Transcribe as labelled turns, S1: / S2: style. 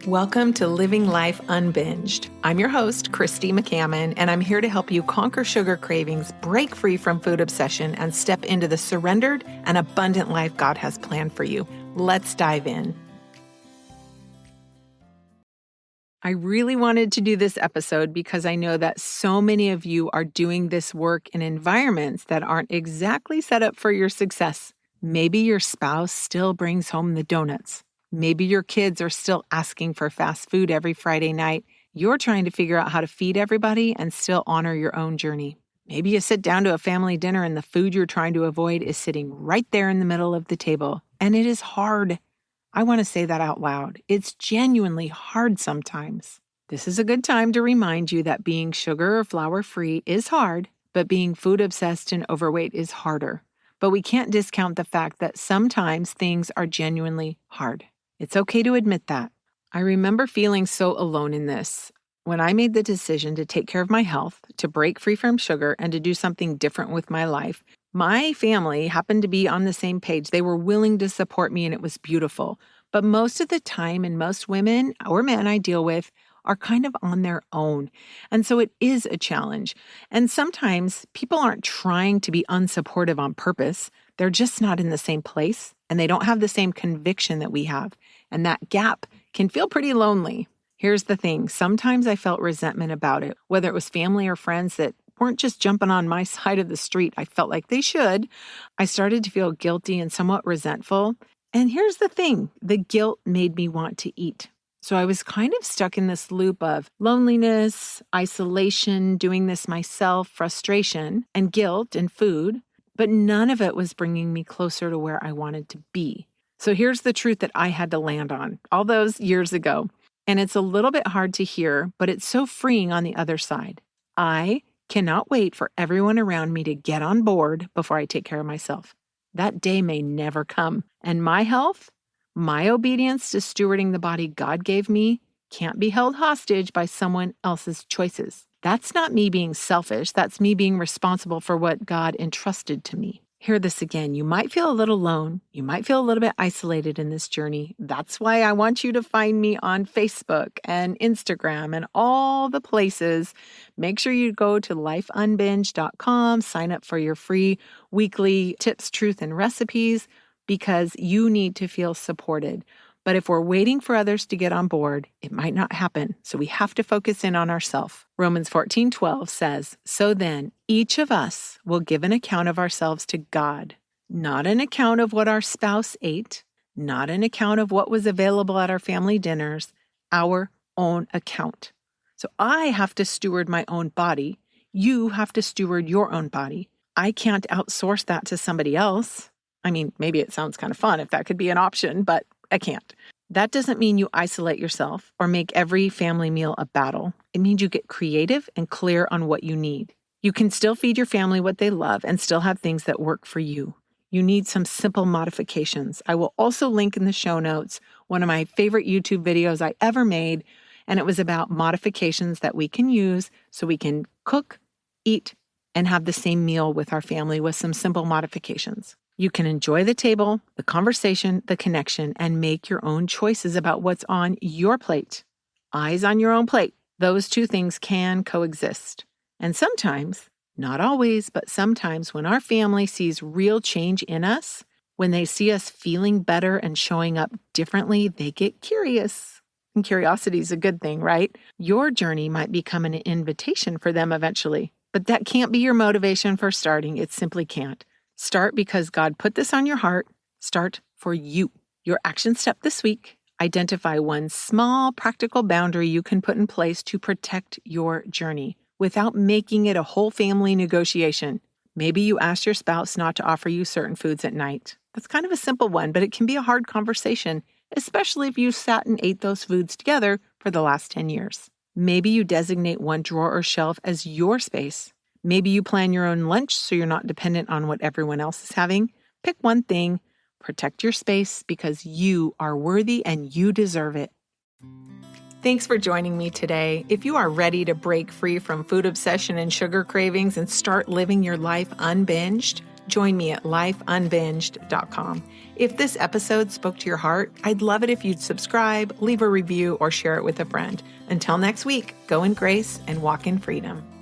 S1: Welcome to Living Life Unbinged. I'm your host, Christy McCammon, and I'm here to help you conquer sugar cravings, break free from food obsession, and step into the surrendered and abundant life God has planned for you. Let's dive in. I really wanted to do this episode because I know that so many of you are doing this work in environments that aren't exactly set up for your success. Maybe your spouse still brings home the donuts. Maybe your kids are still asking for fast food every Friday night. You're trying to figure out how to feed everybody and still honor your own journey. Maybe you sit down to a family dinner and the food you're trying to avoid is sitting right there in the middle of the table. And it is hard. I want to say that out loud. It's genuinely hard sometimes. This is a good time to remind you that being sugar or flour free is hard, but being food obsessed and overweight is harder. But we can't discount the fact that sometimes things are genuinely hard. It's okay to admit that. I remember feeling so alone in this. When I made the decision to take care of my health, to break free from sugar, and to do something different with my life, my family happened to be on the same page. They were willing to support me, and it was beautiful. But most of the time, and most women or men I deal with are kind of on their own. And so it is a challenge. And sometimes people aren't trying to be unsupportive on purpose. They're just not in the same place, and they don't have the same conviction that we have. And that gap can feel pretty lonely. Here's the thing. Sometimes I felt resentment about it, whether it was family or friends that weren't just jumping on my side of the street. I felt like they should. I started to feel guilty and somewhat resentful. And here's the thing. The guilt made me want to eat. So I was kind of stuck in this loop of loneliness, isolation, doing this myself, frustration, and guilt and food. But none of it was bringing me closer to where I wanted to be. So here's the truth that I had to land on all those years ago. And it's a little bit hard to hear, but it's so freeing on the other side. I cannot wait for everyone around me to get on board before I take care of myself. That day may never come. And my health, my obedience to stewarding the body God gave me can't be held hostage by someone else's choices. That's not me being selfish. That's me being responsible for what God entrusted to me. Hear this again. You might feel a little alone. You might feel a little bit isolated in this journey. That's why I want you to find me on Facebook and Instagram and all the places. Make sure you go to lifeunbinged.com, sign up for your free weekly tips, truth, and recipes because you need to feel supported. But if we're waiting for others to get on board, it might not happen. So we have to focus in on ourselves. Romans 14:12 says, "So then, each of us will give an account of ourselves to God, not an account of what our spouse ate, not an account of what was available at our family dinners, our own account." So I have to steward my own body. You have to steward your own body. I can't outsource that to somebody else. I mean, maybe it sounds kind of fun if that could be an option, but I can't. That doesn't mean you isolate yourself or make every family meal a battle. It means you get creative and clear on what you need. You can still feed your family what they love and still have things that work for you. You need some simple modifications. I will also link in the show notes one of my favorite YouTube videos I ever made, and it was about modifications that we can use so we can cook, eat, and have the same meal with our family with some simple modifications. You can enjoy the table, the conversation, the connection, and make your own choices about what's on your plate. Eyes on your own plate. Those two things can coexist. And sometimes, not always, but sometimes when our family sees real change in us, when they see us feeling better and showing up differently, they get curious. And curiosity is a good thing, right? Your journey might become an invitation for them eventually, but that can't be your motivation for starting. It simply can't. Start because God put this on your heart. Start for you. Your action step this week, identify one small practical boundary you can put in place to protect your journey without making it a whole family negotiation. Maybe you ask your spouse not to offer you certain foods at night. That's kind of a simple one, but it can be a hard conversation, especially if you sat and ate those foods together for the last 10 years. Maybe you designate one drawer or shelf as your space. Maybe you plan your own lunch so you're not dependent on what everyone else is having. Pick one thing, protect your space because you are worthy and you deserve it. Thanks for joining me today. If you are ready to break free from food obsession and sugar cravings and start living your life unbinged, join me at lifeunbinged.com. If this episode spoke to your heart, I'd love it if you'd subscribe, leave a review, or share it with a friend. Until next week, go in grace and walk in freedom.